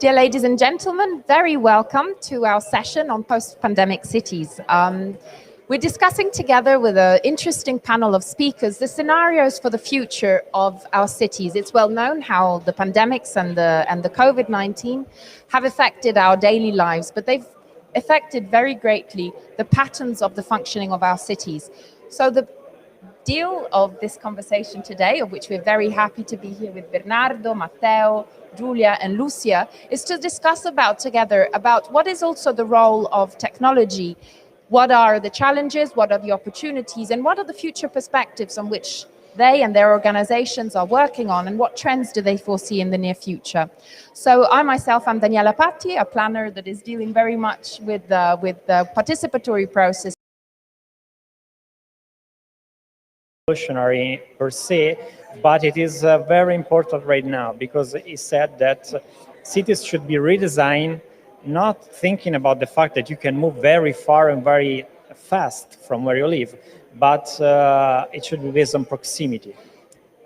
Dear ladies and gentlemen, very welcome to our session on post-pandemic cities. We're discussing together with an interesting panel of speakers the scenarios for the future of our cities. It's well known how the pandemics and the COVID-19 have affected our daily lives, but they've affected very greatly the patterns of the functioning of our cities. So the deal of this conversation today, of which we're very happy to be here with Bernardo, Matteo, Giulia and Lucia, is to discuss together about what is also the role of technology, what are the challenges, what are the opportunities, and what are the future perspectives on which they and their organizations are working on, and what trends do they foresee in the near future. So I myself am Daniela Patti, a planner that is dealing very much with the participatory process. Revolutionary per se, but it is very important right now because he said that cities should be redesigned, not thinking about the fact that you can move very far and very fast from where you live, but it should be based on proximity.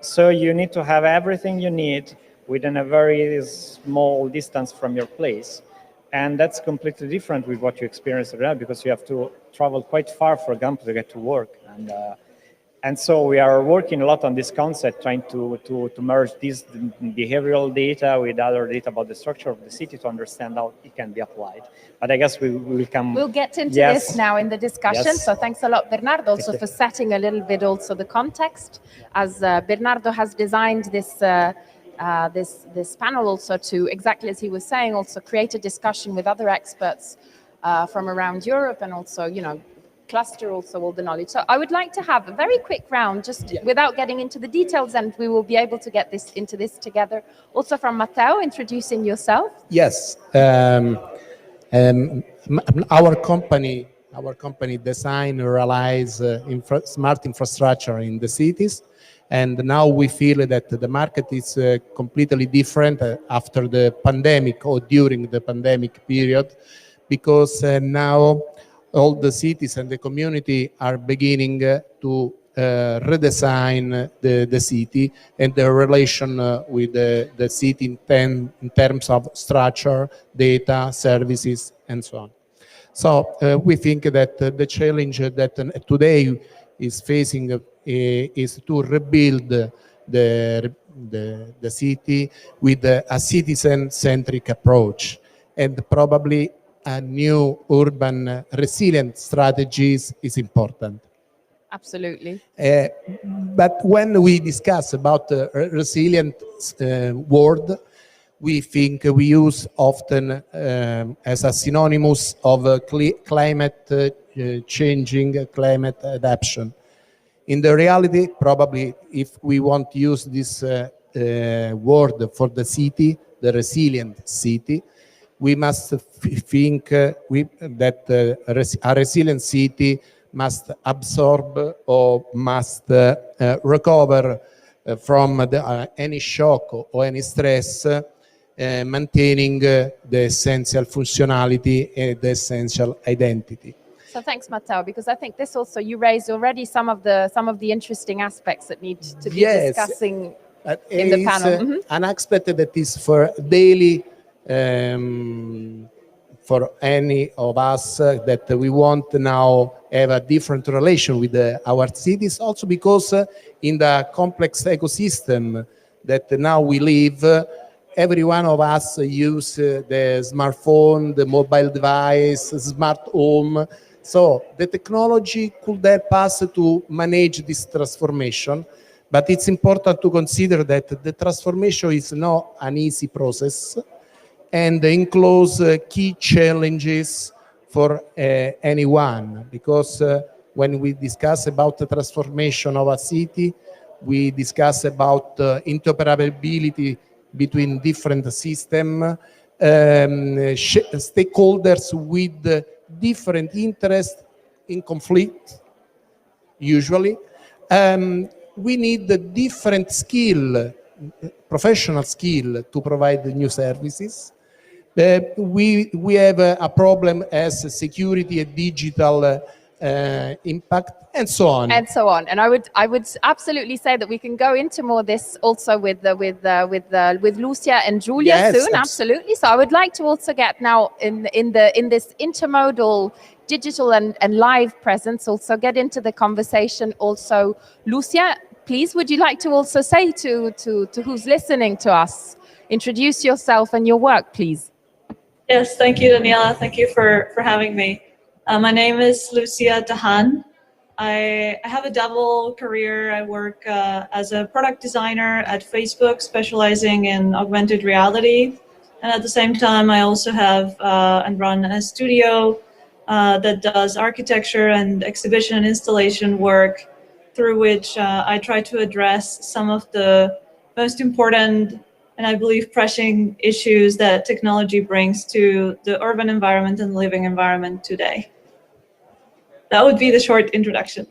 So you need to have everything you need within a very small distance from your place. And that's completely different with what you experience right now, because you have to travel quite far, for example, to get to work. And so we are working a lot on this concept, trying to merge this behavioral data with other data about the structure of the city to understand how it can be applied. But I guess we will come... We'll get into this now in the discussion. Yes. So thanks a lot, Bernardo, also for setting a little bit also the context, as Bernardo has designed this panel also to, exactly as he was saying, also create a discussion with other experts from around Europe and also, you know, cluster also all the knowledge. So I would like to have a very quick round, just without getting into the details, and we will be able to get into this together. Also from Matteo, introducing yourself. Yes, our company design and realize smart infrastructure in the cities, and now we feel that the market is completely different after the pandemic or during the pandemic period, because now all the cities and the community are beginning to redesign the city and the relation with the city in terms of structure, data, services, and so on. So we think that the challenge that today is facing is to rebuild the city with a citizen-centric approach, and probably a new urban resilient strategies is important. Absolutely. But when we discuss about resilient word, we think we use often as a synonymous of climate changing, climate adaptation. In the reality, probably if we want to use this word for the city, the resilient city, we must think that a resilient city must absorb or must recover from any shock or any stress, maintaining the essential functionality and the essential identity. So thanks, Matteo, because I think this also, you raised already some of the interesting aspects that need to be discussing in the panel. An aspect that is for daily, for any of us that we want now have a different relation with our cities, also because in the complex ecosystem that now we live, every one of us use the smartphone, the mobile device, smart home. So the technology could help us to manage this transformation, but it's important to consider that the transformation is not an easy process and includes key challenges for anyone, because when we discuss about the transformation of a city, we discuss about interoperability between different systems, stakeholders with different interests in conflict, usually. We need a different skill, professional skill, to provide new services. We have a problem as security and digital impact, and so on. And so on. And I would absolutely say that we can go into more this also with Lucia and Giulia Yes, soon. Absolutely. So I would like to also get now in this intermodal digital and live presence, also get into the conversation. Also, Lucia, please, would you like to also say to who's listening to us, introduce yourself and your work, please? Yes, thank you, Daniela. Thank you for having me. My name is Lucia Dahan. I have a double career. I work as a product designer at Facebook, specializing in augmented reality. And at the same time, I also have and run a studio that does architecture and exhibition and installation work, through which I try to address some of the most important and I believe pressing issues that technology brings to the urban environment and living environment today. That would be the short introduction.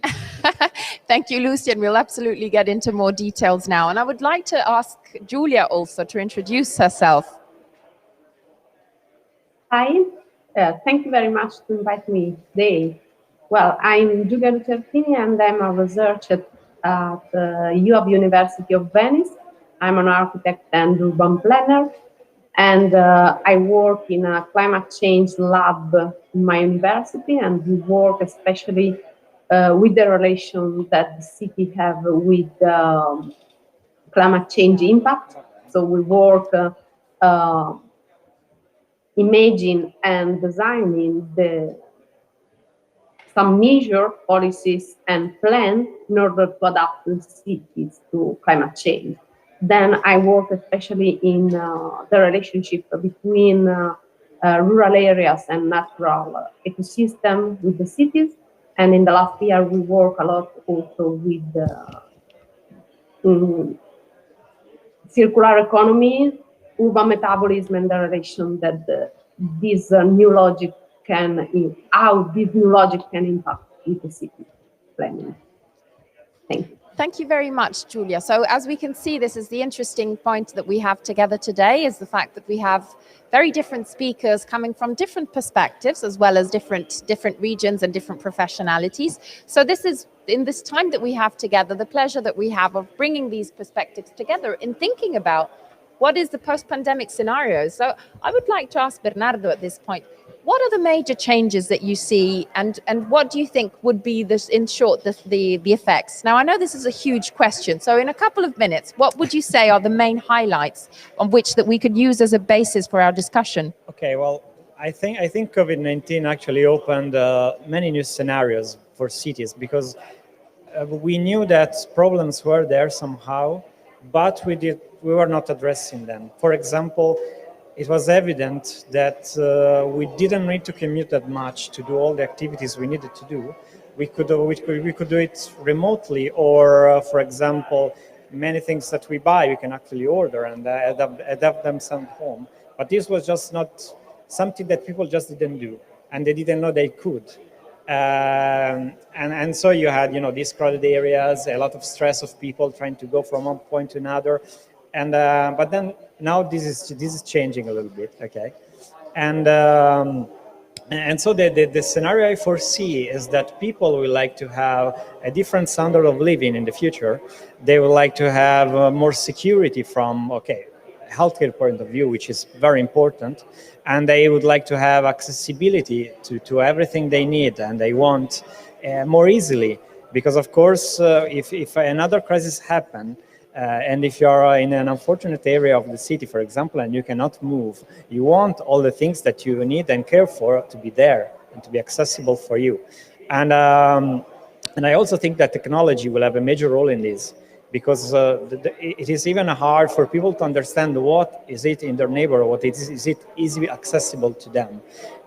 Thank you, Lucia, and we'll absolutely get into more details now. And I would like to ask Giulia also to introduce herself. Hi, thank you very much to invite me today. Well, I'm Giulia Lucertini and I'm a researcher at UAV University of Venice. I'm an architect and urban planner, and I work in a climate change lab in my university, and we work especially with the relation that the city have with climate change impact. So we work imaging and designing some measure policies and plan in order to adapt the cities to climate change. Then I work especially in the relationship between rural areas and natural ecosystem with the cities. And in the last year, we work a lot also with circular economy, urban metabolism, and the relation that this new logic how this new logic can impact with the city planning. Thank you. Thank you very much, Giulia. So as we can see, this is the interesting point that we have together today, is the fact that we have very different speakers coming from different perspectives, as well as different regions and different professionalities. So this is, in this time that we have together, the pleasure that we have of bringing these perspectives together in thinking about what is the post-pandemic scenario. So I would like to ask Bernardo at this point, what are the major changes that you see, and what do you think would be, this, in short, the effects? Now, I know this is a huge question, so in a couple of minutes, what would you say are the main highlights on which that we could use as a basis for our discussion? Okay, well, I think COVID-19 actually opened many new scenarios for cities, because we knew that problems were there somehow, but we were not addressing them. For example, it was evident that we didn't need to commute that much to do all the activities we needed to do. We could do it remotely, or for example, many things that we buy, we can actually order and adapt them sent home. But this was just not something that people just didn't do, and they didn't know they could. And so you had, these crowded areas, a lot of stress of people trying to go from one point to another. And but then now this is changing a little bit, okay? And so the scenario I foresee is that people will like to have a different standard of living in the future. They would like to have more security from, healthcare point of view, which is very important. And they would like to have accessibility to everything they need and they want more easily. Because of course, if another crisis happens, and if you are in an unfortunate area of the city, for example, and you cannot move, you want all the things that you need and care for to be there and to be accessible for you. And I also think that technology will have a major role in this, because it is even hard for people to understand what is it in their neighborhood, what is it easily accessible to them.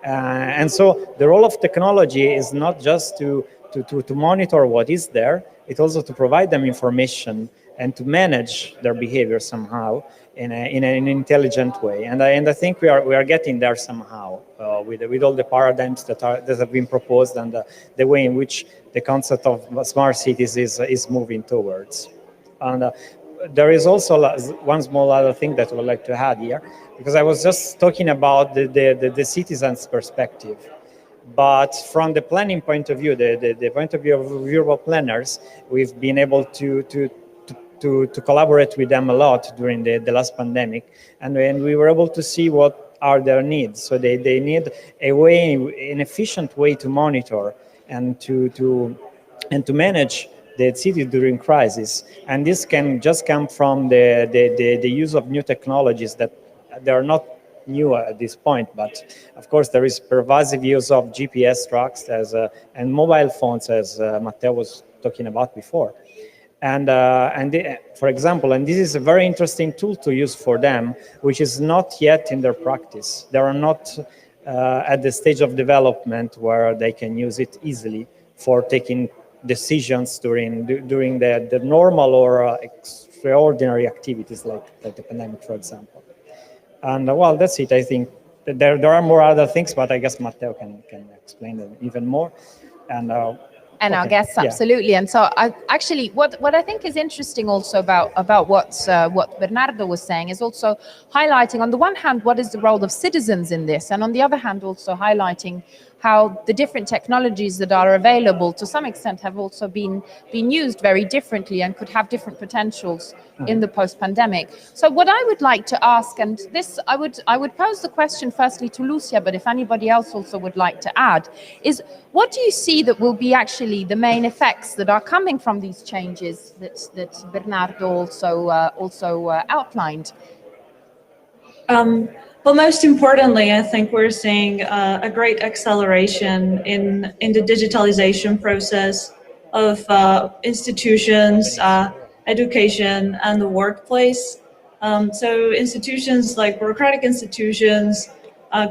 And so the role of technology is not just to monitor what is there, it's also to provide them information and to manage their behavior somehow in an intelligent way. And I think we are getting there somehow with all the paradigms that have been proposed, and the way in which the concept of smart cities is moving towards. And there is also one small other thing that I would like to add here, because I was just talking about the citizen's perspective. But from the planning point of view, the point of view of urban planners, we've been able to collaborate with them a lot during the last pandemic, and when we were able to see what are their needs. So they need an efficient way to monitor and to manage the city during crisis. And this can just come from the use of new technologies that they are not new at this point, but of course there is pervasive use of GPS tracks and mobile phones, as Matteo was talking about before. For example, and this is a very interesting tool to use for them, which is not yet in their practice. They are not at the stage of development where they can use it easily for taking decisions during the normal or extraordinary activities like the pandemic, for example. And well, that's it. I think there are more other things, but I guess Matteo can explain them even more. And our guests, absolutely. And so what I think is interesting also about what Bernardo was saying is also highlighting, on the one hand, what is the role of citizens in this, and on the other hand, also highlighting how the different technologies that are available to some extent have also been used very differently and could have different potentials in the post-pandemic. So what I would like to ask, and this I would pose the question firstly to Lucia, but if anybody else also would like to add, is what do you see that will be actually the main effects that are coming from these changes that Bernardo also outlined? Well, most importantly, I think we're seeing a great acceleration in the digitalization process of institutions, education, and the workplace. So institutions like bureaucratic institutions,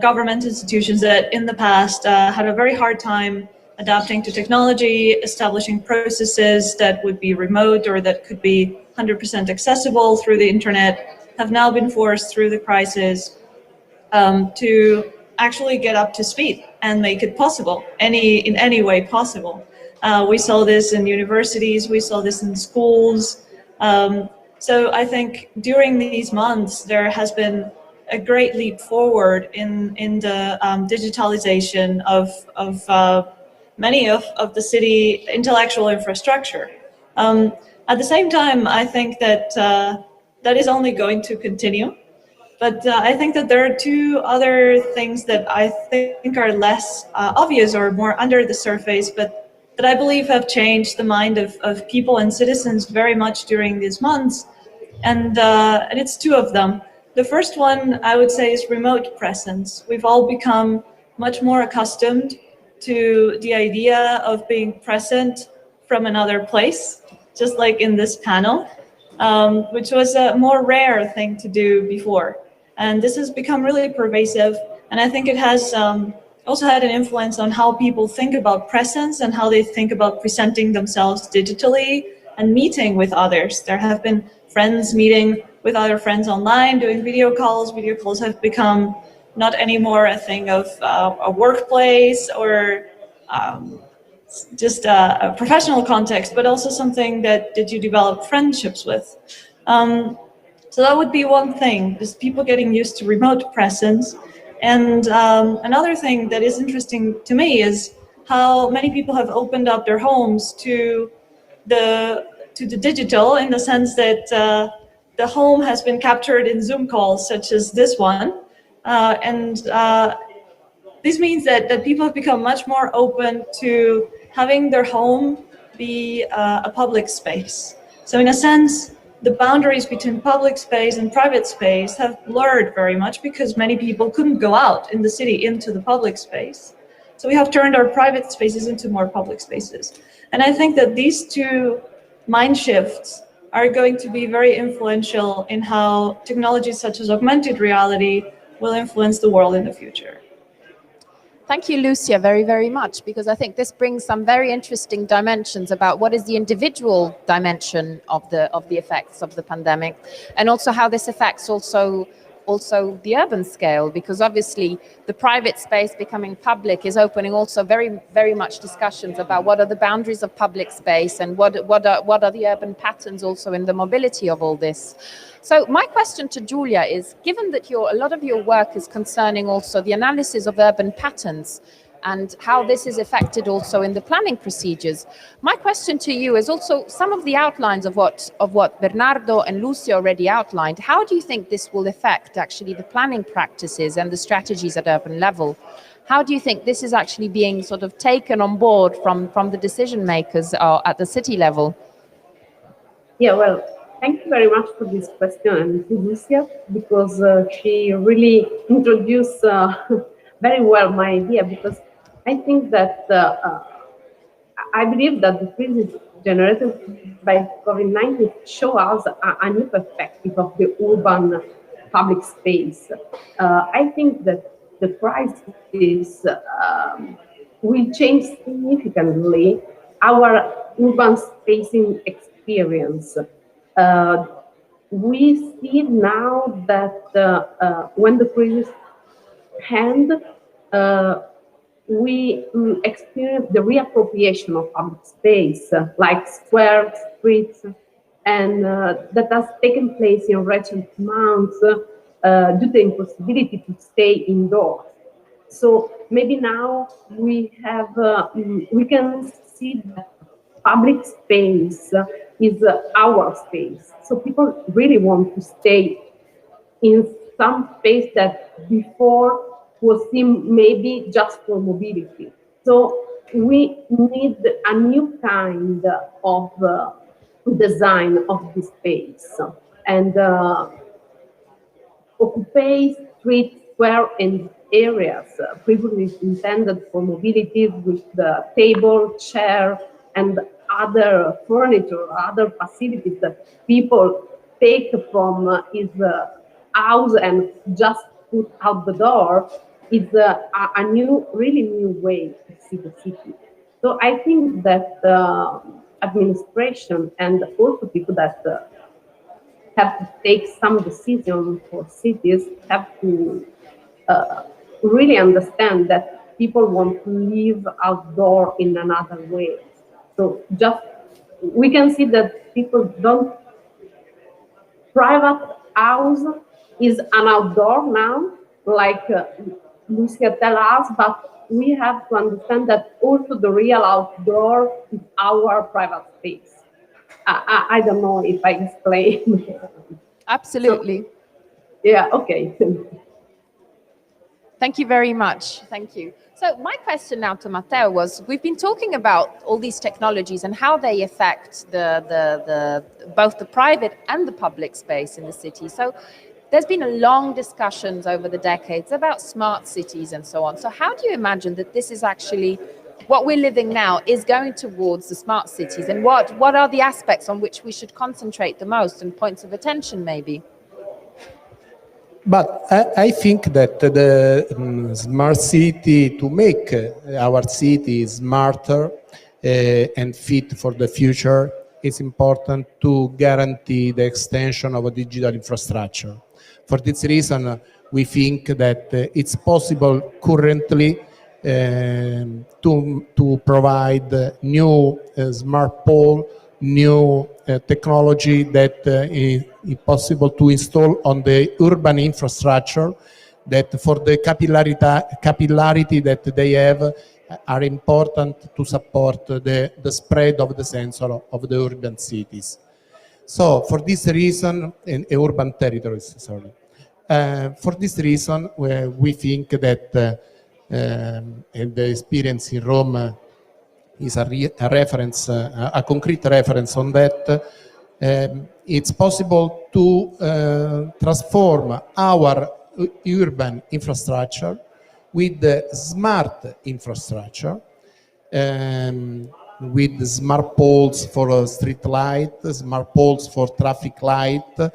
government institutions that in the past had a very hard time adapting to technology, establishing processes that would be remote or that could be 100% accessible through the internet, have now been forced through the crisis to actually get up to speed and make it possible, in any way possible. We saw this in universities, we saw this in schools. So I think during these months, there has been a great leap forward in the digitalization of many of the city intellectual infrastructure. At the same time, I think that that is only going to continue. But I think that there are two other things that I think are less obvious or more under the surface, but that I believe have changed the mind of people and citizens very much during these months. And it's two of them. The first one, I would say, is remote presence. We've all become much more accustomed to the idea of being present from another place, just like in this panel, which was a more rare thing to do before. And this has become really pervasive. And I think it has also had an influence on how people think about presence and how they think about presenting themselves digitally and meeting with others. There have been friends meeting with other friends online, doing video calls. Video calls have become not anymore a thing of a workplace or just a professional context, but also something that you develop friendships with. So that would be one thing, just people getting used to remote presence. And another thing that is interesting to me is how many people have opened up their homes to the digital, in the sense that the home has been captured in Zoom calls such as this one. This means that people have become much more open to having their home be a public space. So in a sense, the boundaries between public space and private space have blurred very much because many people couldn't go out in the city into the public space. So we have turned our private spaces into more public spaces. And I think that these two mind shifts are going to be very influential in how technologies such as augmented reality will influence the world in the future. Thank you, Lucia, very, very much, because I think this brings some very interesting dimensions about what is the individual dimension of the effects of the pandemic, and also how this affects also the urban scale, because obviously the private space becoming public is opening also very, very much discussions about what are the boundaries of public space and what are the urban patterns also in the mobility of all this. So my question to Giulia is, given that a lot of your work is concerning also the analysis of urban patterns, and how this is affected also in the planning procedures. My question to you is also some of the outlines of what Bernardo and Lucia already outlined. How do you think this will affect actually the planning practices and the strategies at urban level? How do you think this is actually being sort of taken on board from the decision makers at the city level? Yeah, well, thank you very much for this question, and to Lucia, because she really introduced very well my idea, because I think that I believe that the crisis generated by COVID-19 show us a new perspective of the urban public space. I think that the crisis will change significantly our urban spacing experience. We see now that when the crisis ends, we experience the reappropriation of public space, like squares, streets, and that has taken place in recent months due to the impossibility to stay indoors. So maybe now we can see that public space is our space. So people really want to stay in some space that before was seen maybe just for mobility. So we need a new kind of design of the space, and occupy streets, square, and areas previously intended for mobility with the table, chair, and other furniture, other facilities that people take from his house and just put out the door, is a new, really new way to see the city. So I think that administration and also people that have to take some decisions for cities have to really understand that people want to live outdoor in another way. So just we can see that people don't. Private house is an outdoor now, like Lucia tell us, but we have to understand that also the real outdoor is our private space. I don't know if I explain. Absolutely. So, yeah, okay. Thank you very much. Thank you. So my question now to Matteo was, we've been talking about all these technologies and how they affect both the private and the public space in the city. So there's been a long discussions over the decades about smart cities and so on. So how do you imagine that this is actually what we're living now is going towards the smart cities, and what are the aspects on which we should concentrate the most and points of attention maybe? But I think that the smart city, to make our city smarter and fit for the future, it's important to guarantee the extension of a digital infrastructure. For this reason, we think that it's possible currently to provide new smart pole, new technology that is possible to install on the urban infrastructure, that for the capillarity that they have are important to support the spread of the sensor of the urban cities. So for this reason, in urban territories, sorry. For this reason, we think that and the experience in Rome is a reference, a concrete reference on that. It's possible to transform our urban infrastructure with the smart infrastructure, with smart poles for street light, smart poles for traffic light,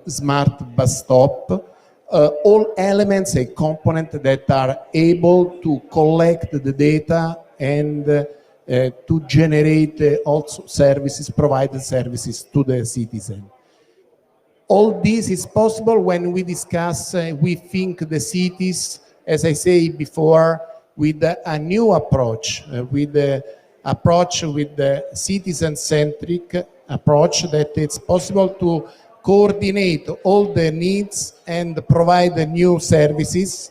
smart bus stop, all elements and components that are able to collect the data and to generate also services, provide services to the citizen. All this is possible when we discuss, we think the cities, as I say before, with a new approach, with the approach with the citizen-centric approach, that it's possible to coordinate all the needs and provide the new services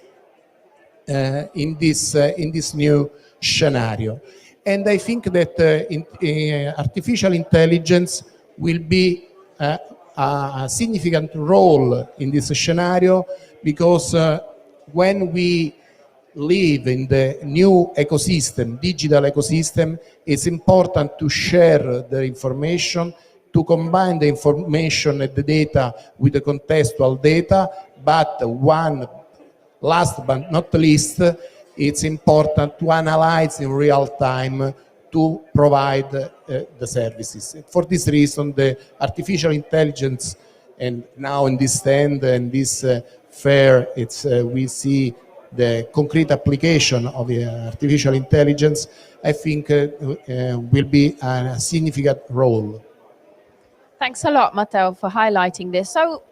in this new scenario. And I think that artificial intelligence will be a significant role in this scenario, because when we live in the new ecosystem, digital ecosystem, it's important to share the information, to combine the information and the data with the contextual data. But last but not least, it's important to analyze in real time to provide the services. For this reason, the artificial intelligence, and now in this stand and this fair, we see the concrete application of artificial intelligence, I think will be a significant role. Thanks a lot, Matteo, for highlighting this. So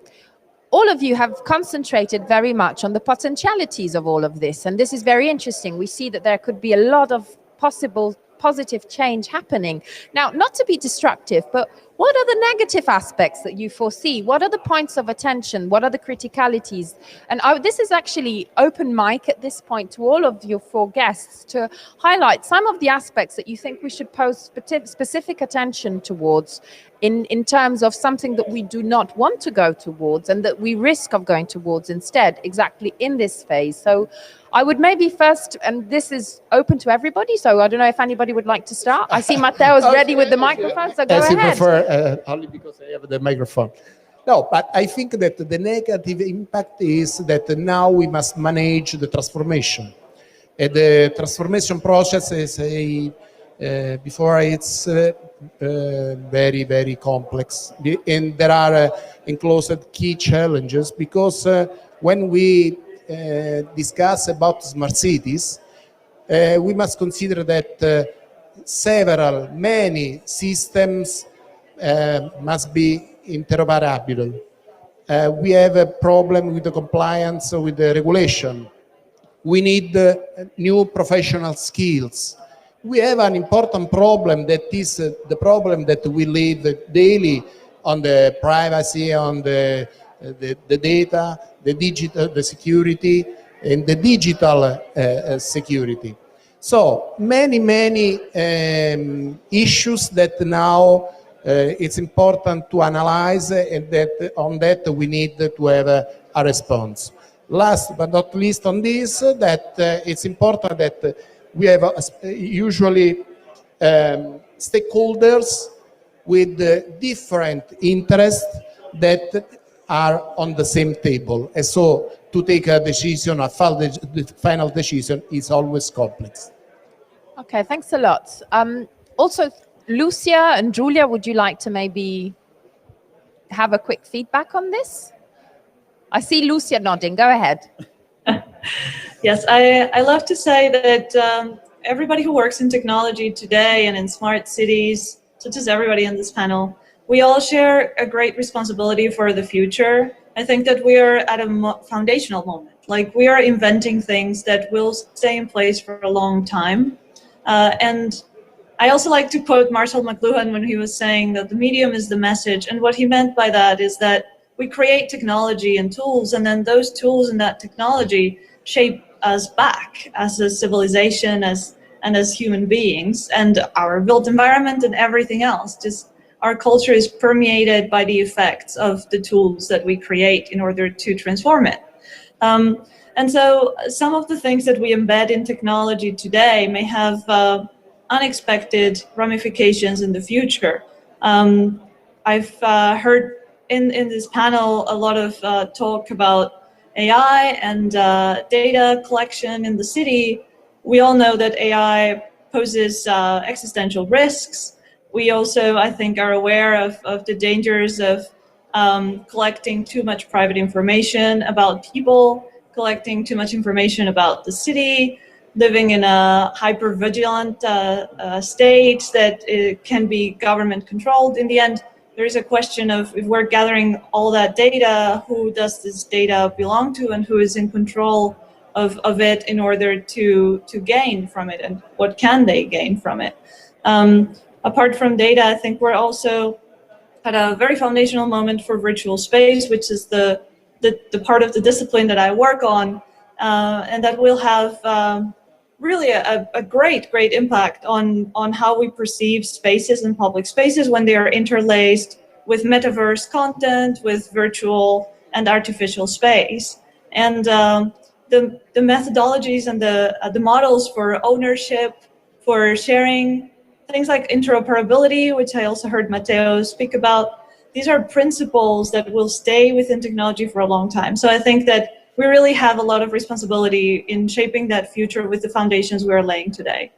all of you have concentrated very much on the potentialities of all of this, and this is very interesting. We see that there could be a lot of possible positive change happening. Now, not to be destructive, but what are the negative aspects that you foresee? What are the points of attention? What are the criticalities? And this is actually open mic at this point to all of your 4 guests to highlight some of the aspects that you think we should pose specific attention towards in terms of something that we do not want to go towards and that we risk of going towards instead, exactly in this phase. So I would maybe first, and this is open to everybody, so I don't know if anybody would like to start. I see Matteo is ready with the microphone, so go ahead. As you prefer, only because I have the microphone. No, but I think that the negative impact is that now we must manage the transformation. The transformation process is before it's very, very complex. And there are enclosed key challenges, because when we discuss about smart cities, we must consider that many systems must be interoperable. We have a problem with the compliance with the regulation. We need new professional skills. We have an important problem that is the problem that we live daily on the privacy, on the data, the digital, the security, and the digital security. So many issues that now it's important to analyze, and that on that we need to have a response. Last but not least on this, that it's important that we have usually stakeholders with different interests that are on the same table. And so to take a decision, the final decision is always complex. Okay, thanks a lot. Also, Lucia and Giulia, would you like to maybe have a quick feedback on this? I see Lucia nodding. Go ahead. Yes, I love to say that everybody who works in technology today and in smart cities, such as everybody in this panel, we all share a great responsibility for the future. I think that we are at a foundational moment. Like, we are inventing things that will stay in place for a long time. And I also like to quote Marshall McLuhan when he was saying that the medium is the message. And what he meant by that is that we create technology and tools, and then those tools and that technology shape us back as a civilization, and as human beings, and our built environment and everything else. Just our culture is permeated by the effects of the tools that we create in order to transform it. And so some of the things that we embed in technology today may have unexpected ramifications in the future. I've heard in this panel a lot of talk about AI and data collection in the city. We all know that AI poses existential risks. We also, I think, are aware of the dangers of collecting too much private information about people, collecting too much information about the city, living in a hyper-vigilant state that can be government controlled. In the end, there is a question of, if we're gathering all that data, who does this data belong to, and who is in control of it in order to gain from it, and what can they gain from it? Apart from data, I think we're also at a very foundational moment for virtual space, which is the part of the discipline that I work on. and that will have really a great impact on how we perceive spaces and public spaces when they are interlaced with metaverse content, with virtual and artificial space. And the methodologies and the models for ownership, for sharing, things like interoperability, which I also heard Matteo speak about, these are principles that will stay within technology for a long time. So I think that we really have a lot of responsibility in shaping that future with the foundations we are laying today.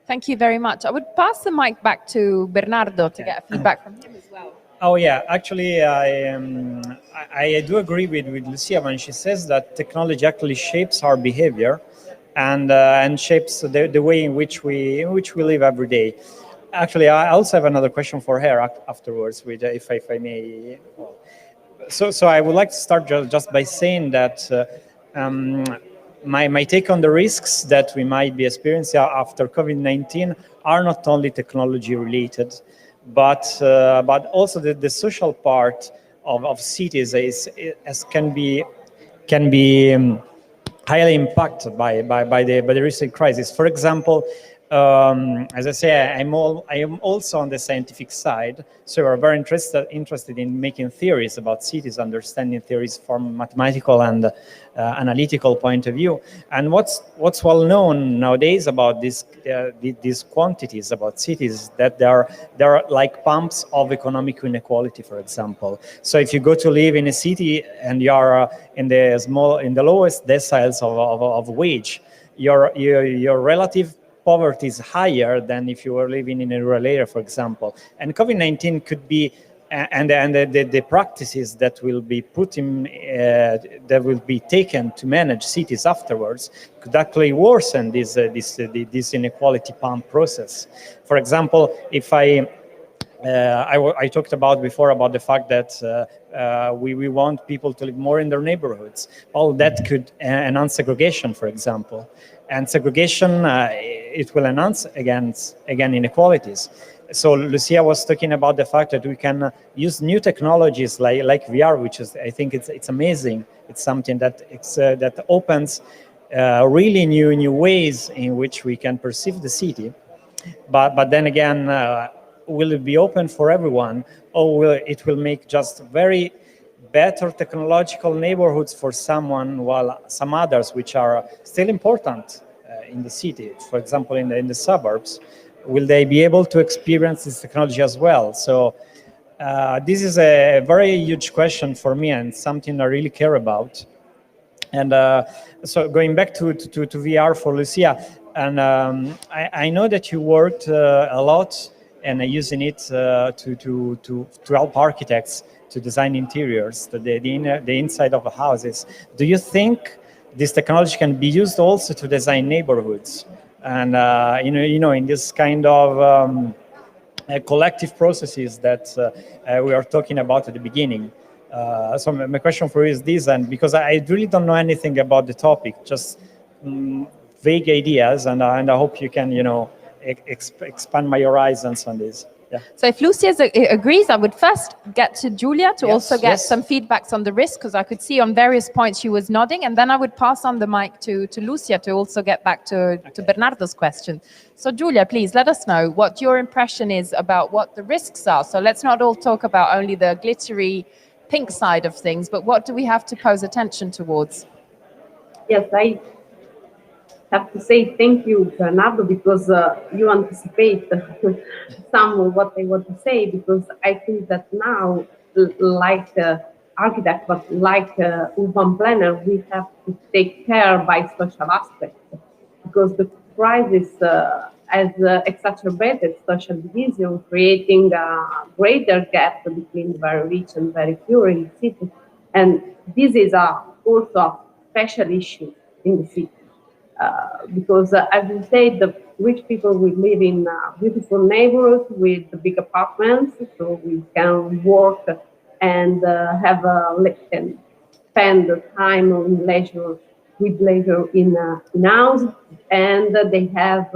Thank you very much. I would pass the mic back to Bernardo to get feedback from him as well. Oh yeah, actually, I do agree with Lucia when she says that technology actually shapes our behavior, and shapes the way in which we live every day. Actually, I also have another question for her afterwards, if I may. So I would like to start just by saying that my take on the risks that we might be experiencing after COVID-19 are not only technology related, but also the social part of cities can be highly impacted by the recent crisis. For example, as I say, I am also on the scientific side, so we're very interested in making theories about cities, understanding theories from mathematical and analytical point of view. And what's well known nowadays about these quantities about cities, that there are like pumps of economic inequality, for example. So if you go to live in a city and you are in the lowest deciles of wage, your relative poverty is higher than if you were living in a rural area, for example. And COVID-19 could be, and the practices that will be put in, that will be taken to manage cities afterwards, could actually worsen this inequality pump process. For example, if I talked about before about the fact that we want people to live more in their neighborhoods. Well, that could enhance segregation, for example. And segregation, it will enhance again inequalities. So Lucia was talking about the fact that we can use new technologies like VR, which is, I think it's amazing. It's something that opens really new ways in which we can perceive the city. But then again, will it be open for everyone, or will it make just very better technological neighborhoods for someone, while some others, which are still important in the city, for example, in the suburbs, will they be able to experience this technology as well? So this is a very huge question for me, and something I really care about. And so going back to VR for Lucia, and I know that you worked a lot and using it to help architects to design interiors, the inside of the houses. Do you think this technology can be used also to design neighborhoods? And in this kind of collective processes that we are talking about at the beginning. So my question for you is this, and because I really don't know anything about the topic, just vague ideas, and I hope you can, expand my horizons on this. Yeah. So if Lucia agrees, I would first get to Giulia to also get some feedbacks on the risk, because I could see on various points she was nodding, and then I would pass on the mic to Lucia to also get back to Bernardo's question. So Giulia, please let us know what your impression is about what the risks are. So let's not all talk about only the glittery pink side of things, but what do we have to pose attention towards? Yes, I have to say thank you, Bernardo, because you anticipate some of what I want to say, because I think that now, like architect, but like urban planner, we have to take care by social aspects, because the crisis has exacerbated social division, creating a greater gap between very rich and very poor in the city. And this is also a special issue in the city. Because as you say, the rich people will live in beautiful neighborhoods with big apartments, so we can work and have and spend time on leisure in house, and they have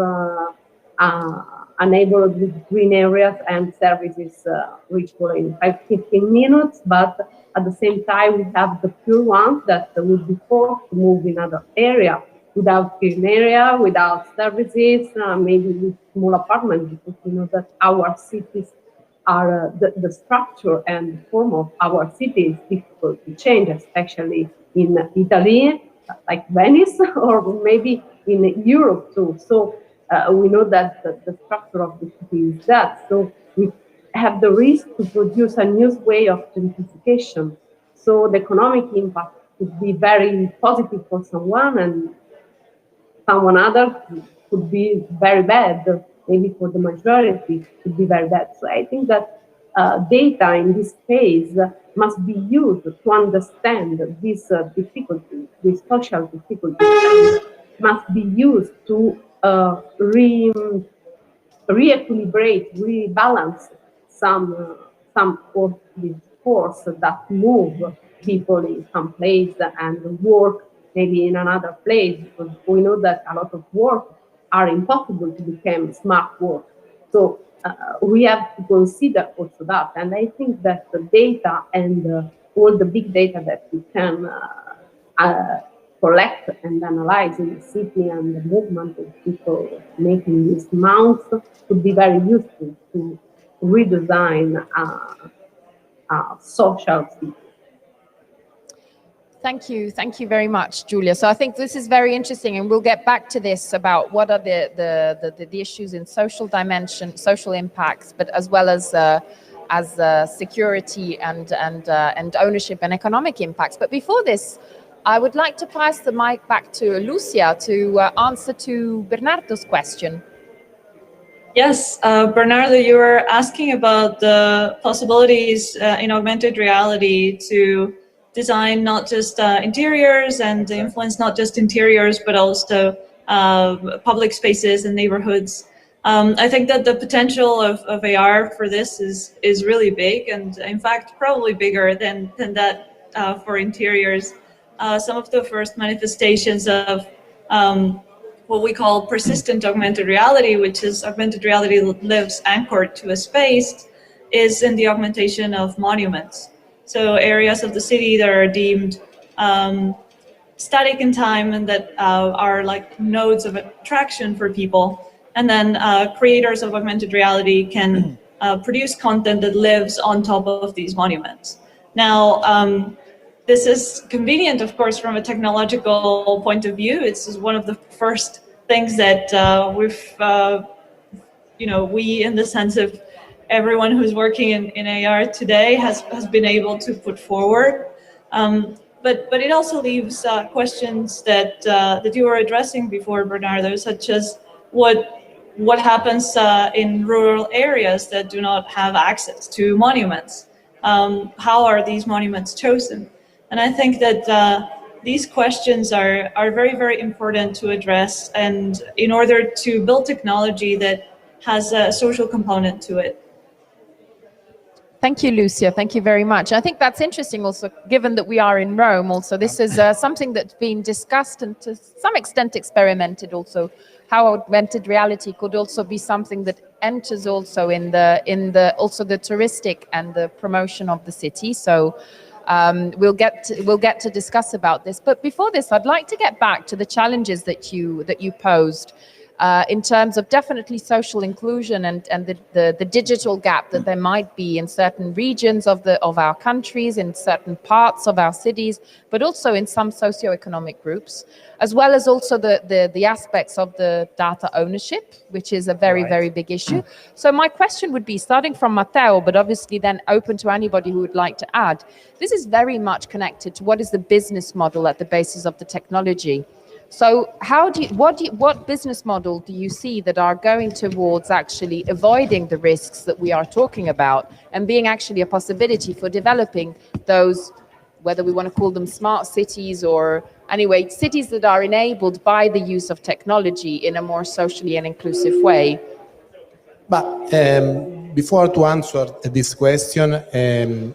a neighborhood with green areas and services reachable in 15 minutes, but at the same time, we have the pure ones that would be forced to move in other area without green area, without services, maybe with small apartments, because we know that our cities are the structure and the form of our city is difficult to change, especially in Italy, like Venice, or maybe in Europe too. So we know that the structure of the city is that. So we have the risk to produce a new way of gentrification. So the economic impact could be very positive for someone, and someone other could be very bad. Maybe for the majority, could be very bad. So I think that data in this phase must be used to understand these difficulties, these social difficulties, and must be used to re-equilibrate, rebalance some of these force that move people in some place and work maybe in another place, because we know that a lot of work are impossible to become smart work. So we have to consider also that. And I think that the data and all the big data that we can collect and analyze in the city and the movement of people making these mounts would be very useful to redesign social city. Thank you very much, Giulia. So I think this is very interesting, and we'll get back to this about what are the issues in social dimension, social impacts, but as well as security and ownership and economic impacts. But before this, I would like to pass the mic back to Lucia to answer to Bernardo's question. Yes, Bernardo, you were asking about the possibilities in augmented reality to design not just interiors and influence not just interiors, but also public spaces and neighborhoods. I think that the potential of AR for this is really big, and in fact, probably bigger than that for interiors. Some of the first manifestations of what we call persistent augmented reality, which is augmented reality lives anchored to a space, is in the augmentation of monuments. So areas of the city that are deemed static in time and that are like nodes of attraction for people. And then creators of augmented reality can produce content that lives on top of these monuments. Now, this is convenient, of course, from a technological point of view. It's one of the first things that we, in the sense of everyone who's working in AR today, has been able to put forward. But it also leaves questions that you were addressing before, Bernardo, such as what happens in rural areas that do not have access to monuments? How are these monuments chosen? And I think that these questions are very, very important to address, and in order to build technology that has a social component to it. Thank you, Lucia. Thank you very much. I think that's interesting also, given that we are in Rome also. This is something that's been discussed and to some extent experimented also, how augmented reality could also be something that enters also in the also the touristic and the promotion of the city. So we'll get to discuss about this. But before this, I'd like to get back to the challenges that you posed. In terms of definitely social inclusion and the digital gap that there might be in certain regions of our countries, in certain parts of our cities, but also in some socioeconomic groups, as well as also the aspects of the data ownership, which is a very, very big issue. So my question would be, starting from Matteo, but obviously then open to anybody who would like to add, this is very much connected to what is the business model at the basis of the technology. So what business model do you see that are going towards actually avoiding the risks that we are talking about and being actually a possibility for developing those, whether we want to call them smart cities or anyway, cities that are enabled by the use of technology in a more socially and inclusive way? But before to answer this question,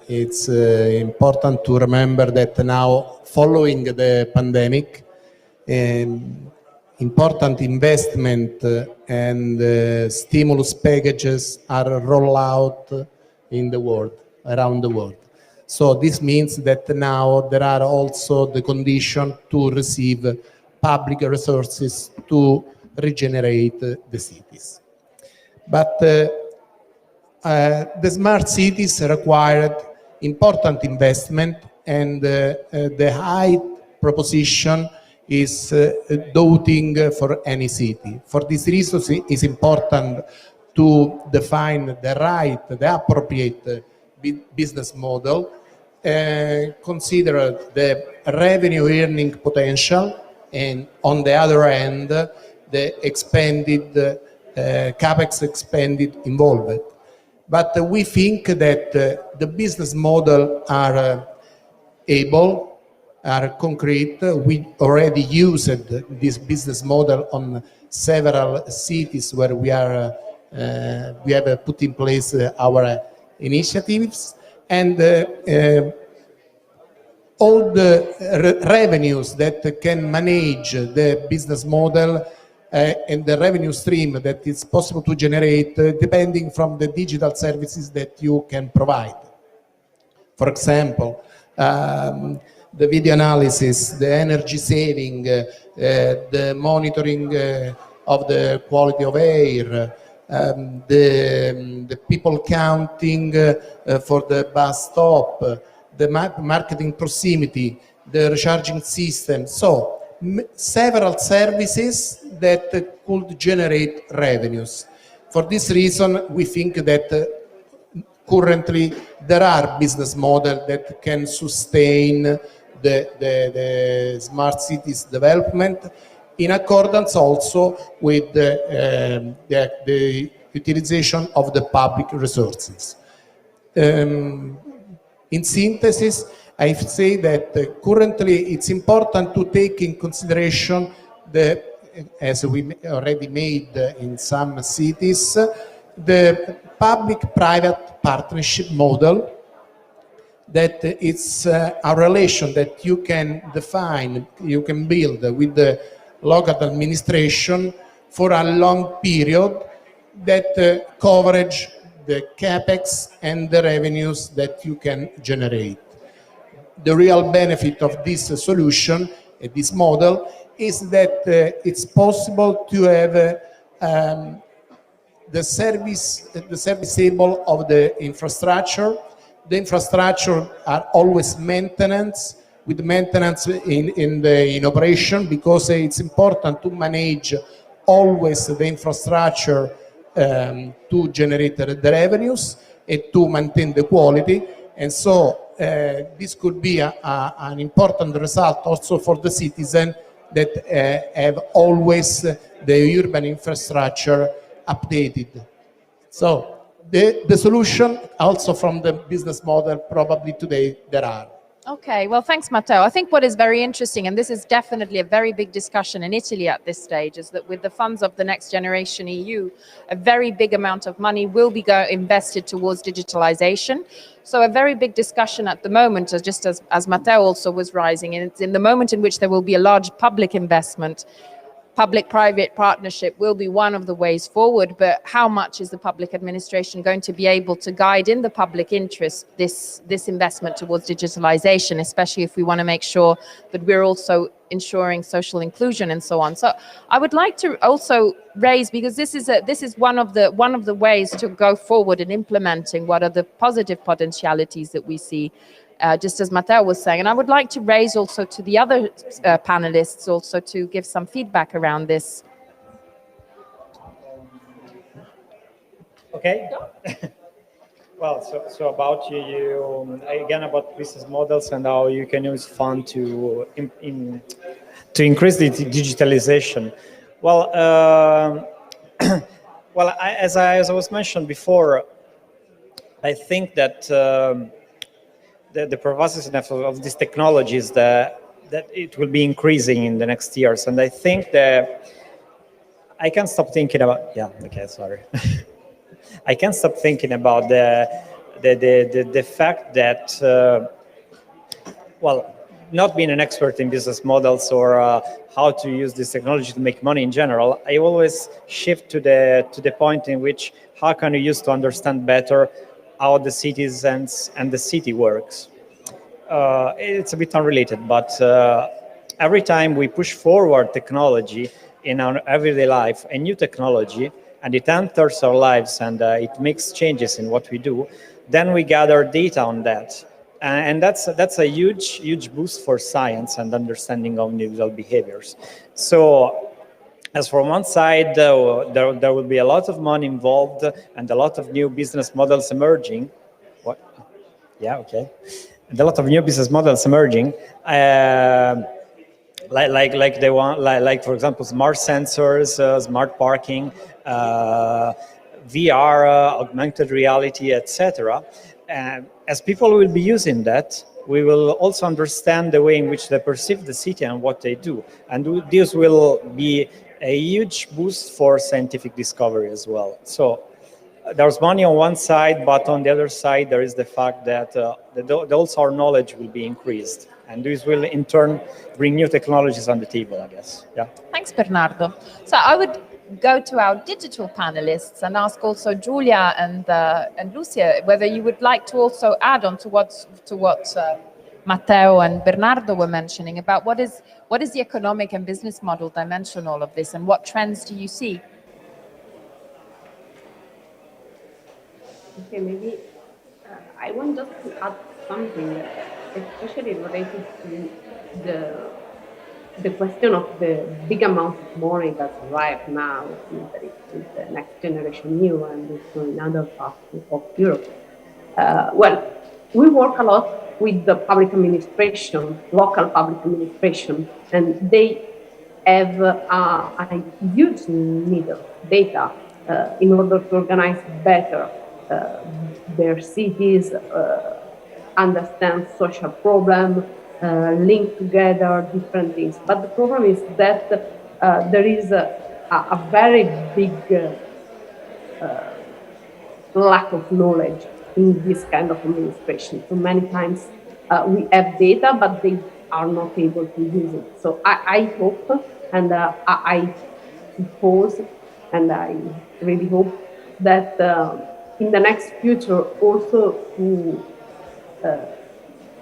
it's important to remember that now, following the pandemic, important investment and stimulus packages are rolled out in the world, around the world. So this means that now there are also the condition to receive public resources to regenerate the cities. But the smart cities required important investment, and the high proposition is daunting for any city. For this reason, it is important to define the appropriate business model, consider the revenue earning potential, and on the other hand, the expended capex expended involved. But we think that the business model are able, are concrete. We already used this business model on several cities where we have put in place our initiatives, and all the revenues that can manage the business model and the revenue stream that is possible to generate depending from the digital services that you can provide. For example, the video analysis, the energy saving, the monitoring of the quality of air, the people counting for the bus stop, the marketing proximity, the recharging system. So several services that could generate revenues. For this reason, we think that currently there are business models that can sustain the smart cities development in accordance also with the utilization of the public resources. In synthesis, I say that currently it's important to take in consideration as we already made in some cities, the public-private partnership model, that it's a relation that you can define, you can build with the local administration for a long period that coverage the capex and the revenues that you can generate. The real benefit of this solution, this model, is that it's possible to have the serviceable of the infrastructure. The infrastructure are always maintenance, with maintenance in operation, because it's important to manage always the infrastructure to generate the revenues and to maintain the quality. And so this could be an important result also for the citizen that have always the urban infrastructure updated. So the solution also from the business model probably today there are. Okay, well, thanks, Matteo. I think what is very interesting, and this is definitely a very big discussion in Italy at this stage, is that with the funds of the Next Generation EU, a very big amount of money will be invested towards digitalization. So a very big discussion at the moment, just as Matteo also was rising, and it's in the moment in which there will be a large public investment. Public-private partnership will be one of the ways forward, but how much is the public administration going to be able to guide in the public interest this investment towards digitalization, especially if we want to make sure that we're also ensuring social inclusion and so on. So I would like to also raise, because this is one of the ways to go forward in implementing what are the positive potentialities that we see. Just as Matteo was saying. And I would like to raise also to the other panelists also to give some feedback around this. Okay. Well, so about you again, about business models and how you can use fund to increase the digitalization. Well, as I was mentioned before, I think that the pervasiveness of these technologies that it will be increasing in the next years, and I think that I can't stop thinking about. Yeah. Okay. Sorry. I can't stop thinking about the fact that not being an expert in business models or how to use this technology to make money in general, I always shift to the point in which how can you use to understand better how the citizens and the city works. It's a bit unrelated, but every time we push forward technology in our everyday life, a new technology, and it enters our lives and it makes changes in what we do, then we gather data on that. And that's a huge boost for science and understanding of individual behaviors. So as from one side, there will be a lot of money involved and a lot of new business models emerging. What? Yeah, okay. And a lot of new business models emerging. Like they want, like for example, smart sensors, smart parking, VR, augmented reality, etc. As people will be using that, we will also understand the way in which they perceive the city and what they do, and this will be a huge boost for scientific discovery as well. So there's money on one side, but on the other side, there is the fact that also our knowledge will be increased. And this will, in turn, bring new technologies on the table, I guess. Yeah. Thanks, Bernardo. So I would go to our digital panelists and ask also Giulia and Lucia whether you would like to also add on to what Matteo and Bernardo were mentioning about what is the economic and business model dimension all of this, and what trends do you see? Okay, maybe I want just to add something, especially related to the question of the big amount of money that arrived now with the Next Generation EU and also in other parts of Europe. Well, we work a lot with the public administration, local public administration, and they have a huge need of data in order to organize better their cities, understand social problems, link together different things. But the problem is that there is a very big lack of knowledge in this kind of administration. So many times we have data, but they are not able to use it. So I hope, and I propose, and I really hope that in the next future also to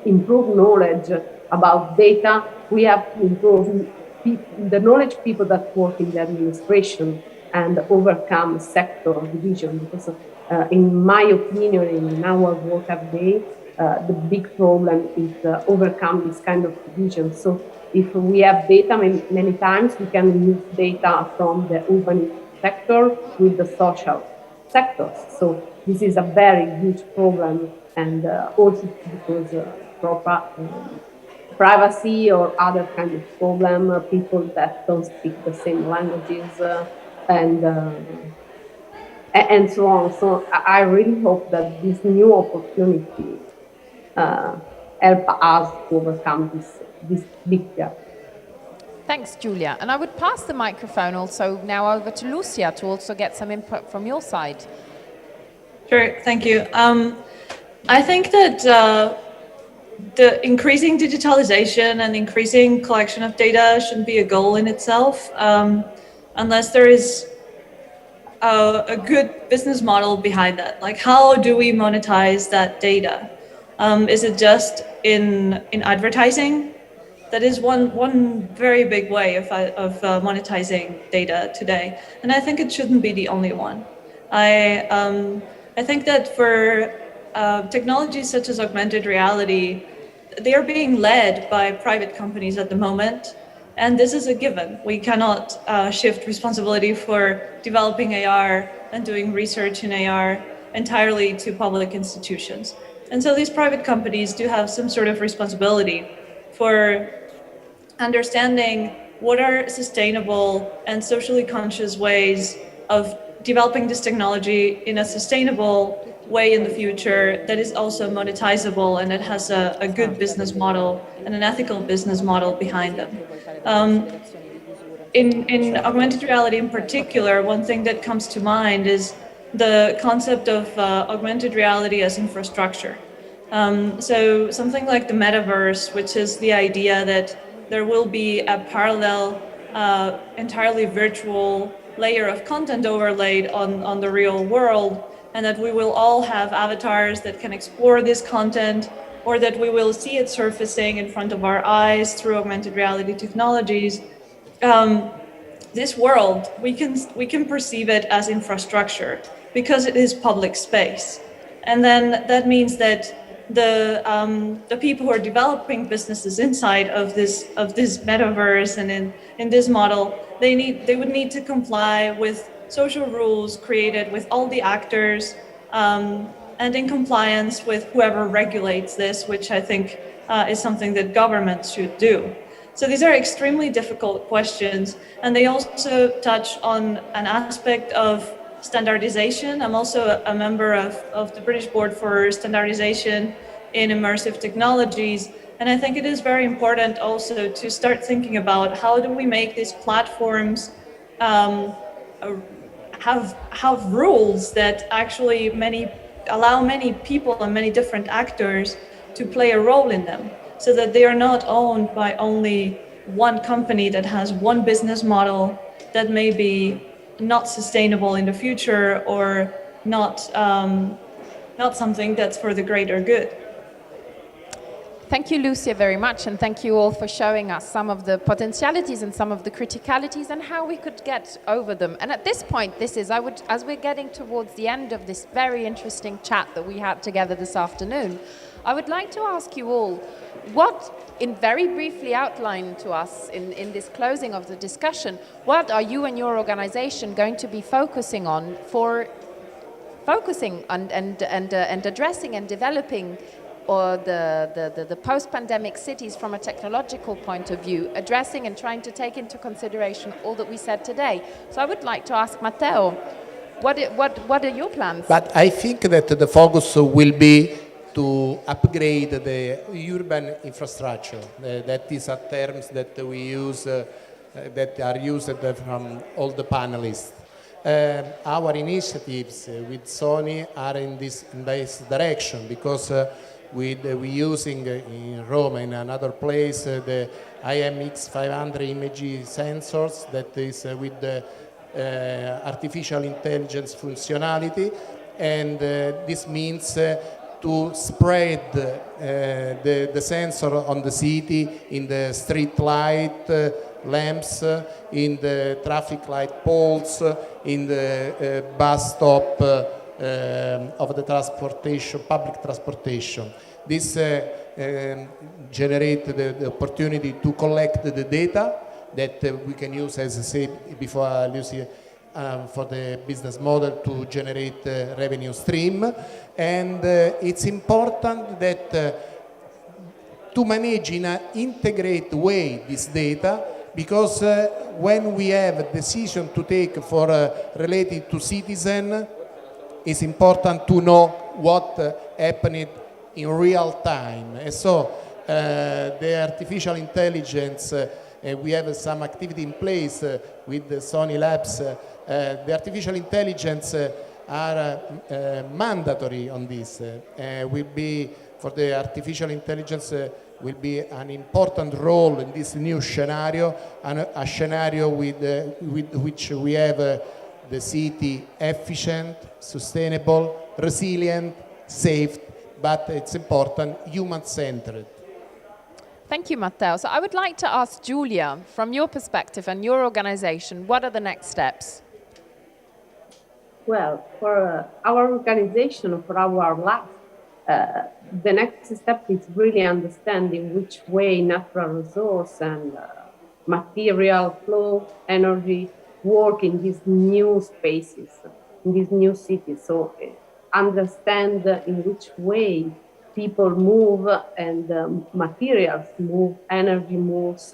improve knowledge about data, we have to improve the knowledge people that work in the administration and overcome sector division, because in my opinion, in our work every day, the big problem is overcome this kind of division. So if we have data, many times we can use data from the urban sector with the social sectors. So this is a very huge problem, and also because privacy or other kind of problem, people that don't speak the same languages and so on. So I really hope that this new opportunity help us to overcome this big gap. Thanks, Giulia. And I would pass the microphone also now over to Lucia to also get some input from your side. Sure, thank you. I think that the increasing digitalization and increasing collection of data shouldn't be a goal in itself, unless there is a good business model behind that. Like, how do we monetize that data? Is it just in advertising? That is one very big way of monetizing data today, and I think it shouldn't be the only one. I think that for technologies such as augmented reality, they are being led by private companies at the moment, and this is a given. We cannot shift responsibility for developing AR and doing research in AR entirely to public institutions. And so these private companies do have some sort of responsibility for understanding what are sustainable and socially conscious ways of developing this technology in a sustainable way in the future that is also monetizable and that has a good business model and an ethical business model behind them. In augmented reality in particular, one thing that comes to mind is the concept of augmented reality as infrastructure. So something like the metaverse, which is the idea that there will be a parallel, entirely virtual layer of content overlaid on the real world, and that we will all have avatars that can explore this content, or that we will see it surfacing in front of our eyes through augmented reality technologies. This world, we can perceive it as infrastructure because it is public space. And then that means that the people who are developing businesses inside of this metaverse and in this model, they would need to comply with social rules created with all the actors, and in compliance with whoever regulates this, which I think is something that governments should do. So these are extremely difficult questions, and they also touch on an aspect of standardization. I'm also a member of the British Board for Standardization in Immersive Technologies, and I think it is very important also to start thinking about how do we make these platforms have rules that actually allow many people and many different actors to play a role in them, so that they are not owned by only one company that has one business model that may be not sustainable in the future, or not something that's for the greater good. Thank you, Lucia, very much, and thank you all for showing us some of the potentialities and some of the criticalities and how we could get over them. And at this point, as we're getting towards the end of this very interesting chat that we had together this afternoon, I would like to ask you all, in very briefly outline to us in this closing of the discussion, what are you and your organization going to be focusing on and addressing and developing the post-pandemic cities from a technological point of view, addressing and trying to take into consideration all that we said today? So I would like to ask Matteo, what are your plans? But I think that the focus will be to upgrade the urban infrastructure. That is a term that we use, that are used from all the panelists. Our initiatives with Sony are in this direction, because we're using in Rome and another place the IMX500 imaging sensors that is with the artificial intelligence functionality, and this means to spread the sensor on the city, in the street light lamps, in the traffic light poles, in the bus stop of the public transportation. This generates the opportunity to collect the data that we can use, as I said before, Lucy, for the business model to generate revenue stream. And it's important that to manage in an integrated way this data, because when we have a decision to take for related to citizen, it's important to know what happened in real time. And so the artificial intelligence, we have some activity in place with the Sony Labs. The artificial intelligence are mandatory on this. Will be for the artificial intelligence will be an important role in this new scenario, and a scenario with which we have the city efficient, sustainable, resilient, safe, but it's important, human-centered. Thank you, Matteo. So I would like to ask Giulia, from your perspective and your organization, what are the next steps? Well, for our organization, for our lab, the next step is really understanding which way natural resource and material flow, energy work in these new spaces, in these new cities. So understand in which way people move and materials move, energy moves,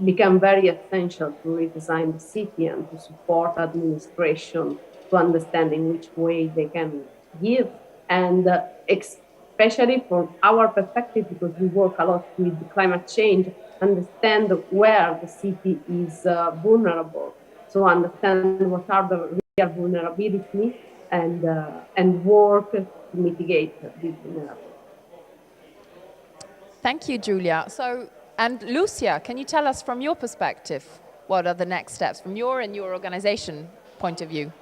become very essential to redesign the city and to support administration to understand in which way they can give. And especially from our perspective, because we work a lot with climate change, understand where the city is vulnerable. So understand what are the real vulnerability and work to mitigate these vulnerabilities. Thank you, Giulia. So, and Lucia, can you tell us from your perspective, what are the next steps from your and your organization point of view?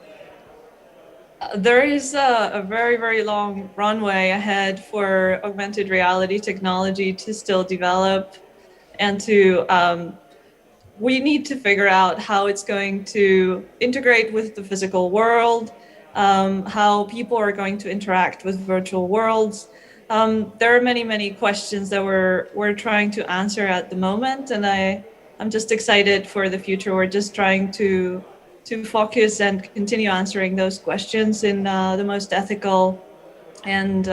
There is a very, very long runway ahead for augmented reality technology to still develop and to, we need to figure out how it's going to integrate with the physical world, how people are going to interact with virtual worlds. There are many, many questions that we're trying to answer at the moment, and I'm just excited for the future. We're just trying to focus and continue answering those questions in the most ethical and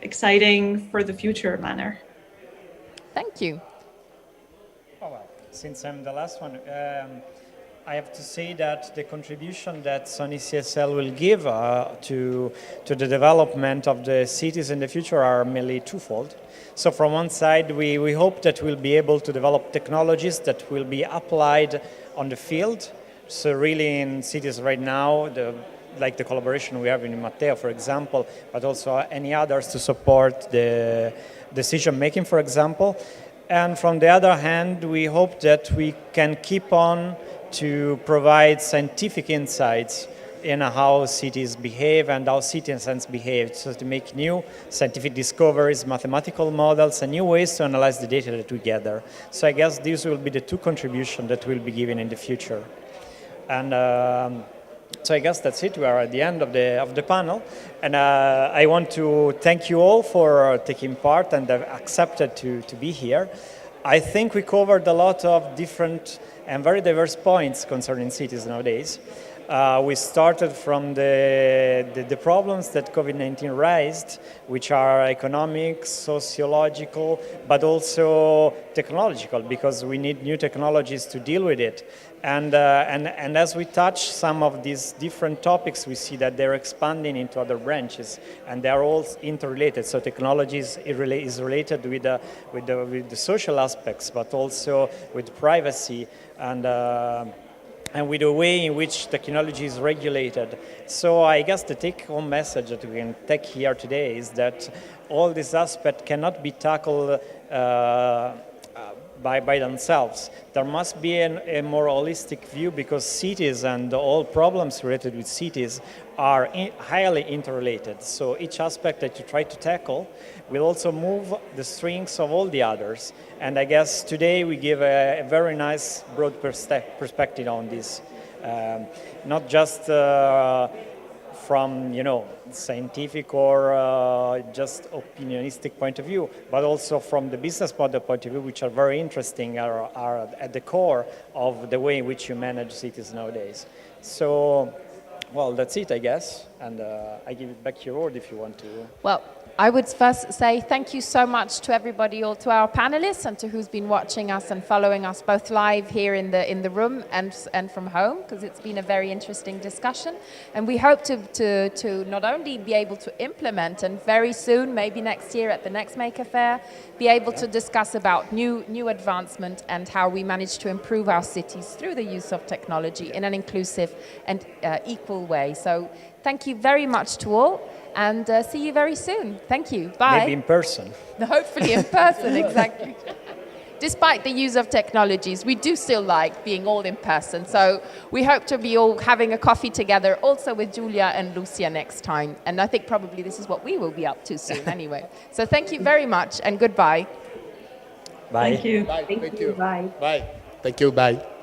exciting for the future manner. Thank you. Oh, well, since I'm the last one, I have to say that the contribution that Sony CSL will give to the development of the cities in the future are mainly twofold. So from one side, we hope that we'll be able to develop technologies that will be applied on the field. So really in cities right now, like the collaboration we have in Matteo, for example, but also any others to support the decision making, for example. And from the other hand, we hope that we can keep on to provide scientific insights in how cities behave and how citizens behave, so to make new scientific discoveries, mathematical models, and new ways to analyze the data that we gather. So I guess these will be the two contributions that we'll be given in the future. And so I guess that's it. We are at the end of the panel, and I want to thank you all for taking part and have accepted to be here. I think we covered a lot of different and very diverse points concerning cities nowadays. We started from the problems that COVID-19 raised, which are economic, sociological, but also technological, because we need new technologies to deal with it. And as we touch some of these different topics, we see that they're expanding into other branches, and they're all interrelated. So technology is related with the social aspects, but also with privacy and with the way in which technology is regulated. So I guess the take-home message that we can take here today is that all these aspects cannot be tackled by themselves. There must be a more holistic view, because cities and all problems related with cities are highly interrelated. So each aspect that you try to tackle will also move the strings of all the others. And I guess today we give a very nice broad perspective on this. Not just from scientific or just opinionistic point of view, but also from the business model point of view, which are very interesting, are at the core of the way in which you manage cities nowadays. So, well, that's it, I guess, and I give it back to your word if you want to. Well, I would first say thank you so much to everybody, all to our panelists, and to who's been watching us and following us both live here in the room and from home, because it's been a very interesting discussion. And we hope to not only be able to implement, and very soon, maybe next year at the next Maker Faire, be able to discuss about new advancement and how we manage to improve our cities through the use of technology in an inclusive and equal way. So thank you very much to all. And see you very soon. Thank you. Bye. Maybe in person. Hopefully in person, exactly. Despite the use of technologies, we do still like being all in person. So we hope to be all having a coffee together, also with Giulia and Lucia next time. And I think probably this is what we will be up to soon anyway. So thank you very much and goodbye. Bye. Thank you. Bye. Thank you. Bye. Bye. Thank you. Bye.